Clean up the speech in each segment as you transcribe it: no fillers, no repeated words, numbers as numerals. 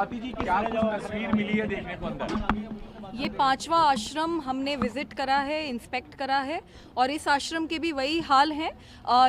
स्वाति जी क्या कुछ तस्वीर मिली है देखने को अंदर? ये 5वां आश्रम हमने विजिट करा है, इंस्पेक्ट करा है और इस आश्रम के भी वही हाल है।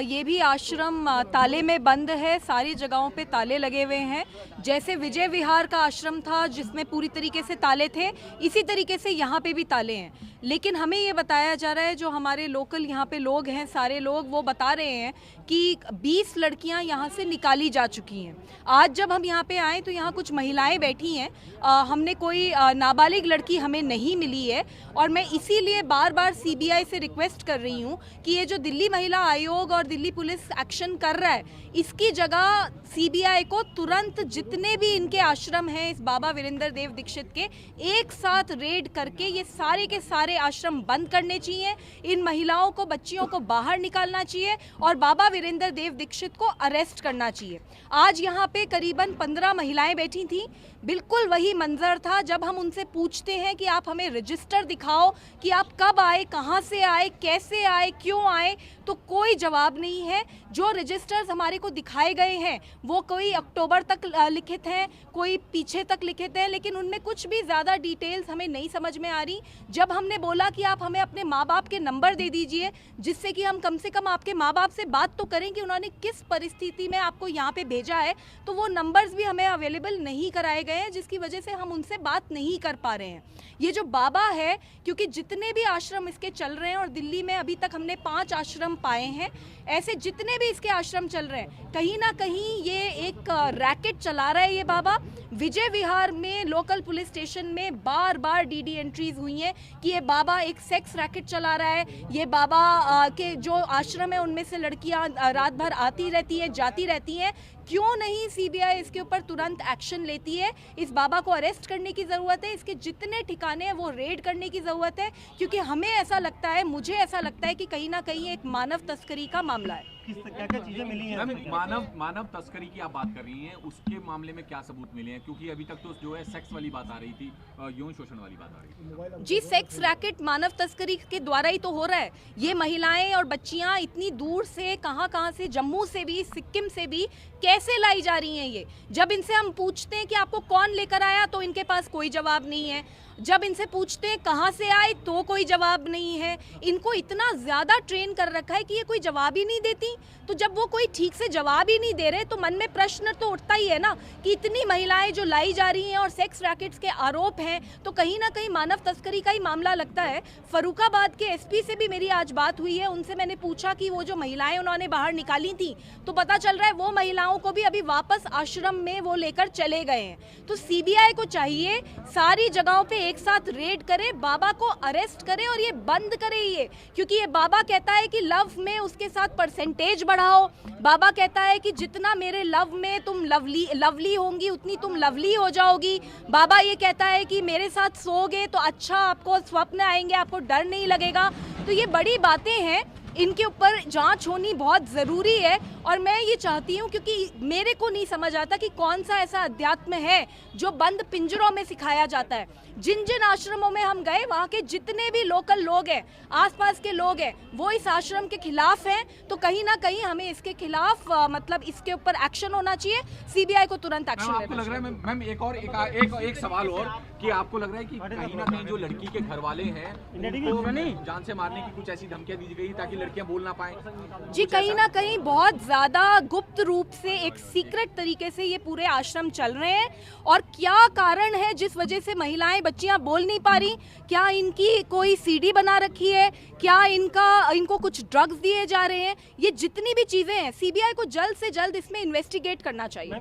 ये भी आश्रम ताले में बंद है, सारी जगहों पे ताले लगे हुए हैं। जैसे विजय विहार का आश्रम था जिसमें पूरी तरीके से ताले थे, इसी तरीके से यहाँ पे भी ताले हैं। लेकिन हमें ये बताया जा रहा है, जो हमारे लोकल यहाँ पे लोग हैं, सारे लोग वो बता रहे हैं कि 20 लड़कियाँ यहाँ से निकाली जा चुकी हैं। आज जब हम यहाँ पे आए तो यहाँ कुछ महिलाएं बैठी हैं, हमने कोई नाबालिग लड़की हमें नहीं मिली है और मैं इसीलिए बार बार सीबीआई से रिक्वेस्ट कर रही हूँ कि ये जो दिल्ली महिला आयोग और दिल्ली पुलिस एक्शन कर रहा है, इसकी जगह सीबीआई को तुरंत जितने भी इनके आश्रम हैं इस बाबा वीरेंद्र देव दीक्षित के, एक साथ रेड करके ये सारे के सारे आश्रम बंद करने चाहिए। इन महिलाओं को, बच्चियों को बाहर निकालना चाहिए और बाबा वीरेंद्र देव दीक्षित को अरेस्ट करना चाहिए। आज यहाँ पे करीबन 15 महिलाएं बैठी थीं, बिल्कुल वही मंजर था। जब हम उनसे पूछते हैं कि आप हमें रजिस्टर दिखाओ कि आप कब आए, कहाँ से आए, कैसे आए, क्यों आए, तो कोई जवाब नहीं है। जो रजिस्टर्स हमारे को दिखाए गए हैं वो कोई अक्टूबर तक लिखित हैं, कोई पीछे तक लिखित हैं, लेकिन उनमें कुछ भी ज़्यादा डिटेल्स हमें नहीं समझ में आ रही। जब हमने बोला कि आप हमें अपने माँ बाप के नंबर दे दीजिए जिससे कि हम कम से कम आपके माँ बाप से बात तो करें कि उन्होंने किस परिस्थिति में आपको यहाँ पे भेजा है, तो वो नंबर्स भी हमें अवेलेबल नहीं कराए गए हैं, जिसकी वजह से हम उनसे बात नहीं कर पा रहे हैं। ये जो बाबा है, क्योंकि जितने भी आश्रम इसके चल रहे हैं और दिल्ली में अभी तक हमने 5 आश्रम पाए हैं, ऐसे जितने भी इसके आश्रम चल रहे हैं, कहीं ना कहीं ये एक रैकेट चला रहा है ये बाबा। विजय विहार में लोकल पुलिस स्टेशन में बार बार डीडी एंट्रीज हुई हैं कि ये बाबा एक सेक्स रैकेट चला रहा है। ये बाबा के जो आश्रम है उनमें से लड़कियां रात भर आती रहती हैं, जाती रहती हैं। क्यों नहीं सीबीआई इसके ऊपर तुरंत एक्शन लेती है? इस बाबा को अरेस्ट करने की ज़रूरत है, इसके जितने ठिकाने हैं वो रेड करने की ज़रूरत है, क्योंकि हमें ऐसा लगता है, मुझे ऐसा लगता है कि कहीं ना कहीं एक मानव तस्करी का मामला है। क्या क्या चीजें मिली हैं? मानव तस्करी की आप बात कर रही हैं, उसके मामले में क्या सबूत मिले हैं? क्योंकि अभी तक तो जो है सेक्स वाली बात आ रही थी, यौन शोषण वाली बात आ रही थी। जी, सेक्स रैकेट मानव तस्करी के द्वारा ही तो हो रहा है। ये महिलाएं और बच्चियां इतनी दूर से, कहां से, जम्मू से भी, सिक्किम से भी कैसे लाई जा रही हैं ये? जब इनसे हम पूछते हैं कि आपको कौन लेकर आया, तो इनके पास कोई जवाब नहीं है। जब इनसे पूछते हैं कहाँ से आए, तो कोई जवाब नहीं है। इनको इतना ज़्यादा ट्रेन कर रखा है कि ये कोई जवाब ही नहीं देती। तो जब वो कोई ठीक से जवाब ही नहीं दे रहे, तो मन में प्रश्न तो उठता ही है ना कि इतनी महिलाएं जो लाई जा रही हैं और सेक्स रैकेट्स के आरोप हैं, तो कहीं ना कहीं मानव तस्करी का ही मामला लगता है। फरुखाबाद के एसपी से भी मेरी आज बात हुई है, उनसे मैंने पूछा कि वो जो महिलाएं उन्होंने बाहर निकाली थी, तो पता चल रहा है वो महिलाओं को भी अभी वापस आश्रम में वो लेकर चले गए हैं। तो सीबीआई को चाहिए सारी जगहों पे एक साथ रेड करे, बाबा को अरेस्ट करे और ये बंद करे ये, क्योंकि ये बाबा कहता है कि लव में उसके साथ परसेंटेज बढ़ाओ। बाबा कहता है कि जितना मेरे लव में तुम लवली होंगी, उतनी तुम लवली हो जाओगी। बाबा ये कहता है कि मेरे साथ सोओगे तो अच्छा आपको स्वप्न आएंगे, आपको डर नहीं लगेगा। तो ये बड़ी बातें हैं, इनके ऊपर जांच होनी बहुत ज़रूरी है। और मैं ये चाहती हूँ, क्योंकि मेरे को नहीं समझ आता कि कौन सा ऐसा अध्यात्म है जो बंद पिंजरों में सिखाया जाता है। जिन जिन आश्रमों में हम गए, वहाँ के जितने भी लोकल लोग हैं, आसपास के लोग हैं, वो इस आश्रम के खिलाफ हैं। तो कहीं ना कहीं हमें इसके खिलाफ मतलब इसके ऊपर एक्शन होना चाहिए, सीबीआई को तुरंत एक्शन लेना चाहिए। आपको लग रहा है मैम, एक सवाल और, कि आपको लग रहा है कि कहीं ना कहीं जो लड़की के घर वाले हैं उनको जान से मारने की कुछ ऐसी धमकियां दी गई ताकि लड़कियां बोल ना पाएं? जी, कहीं ना कहीं बहुत ज़्यादा गुप्त रूप से, एक सीक्रेट तरीके से ये पूरे आश्रम चल रहे हैं। और क्या कारण है जिस वजह से महिलाएं, बच्चियां बोल नहीं पा रही? क्या इनकी कोई सीडी बना रखी है? क्या इनको कुछ ड्रग्स दिए जा रहे हैं? ये जितनी भी चीज़ें हैं, सीबीआई को जल्द से जल्द इसमें इन्वेस्टिगेट करना चाहिए।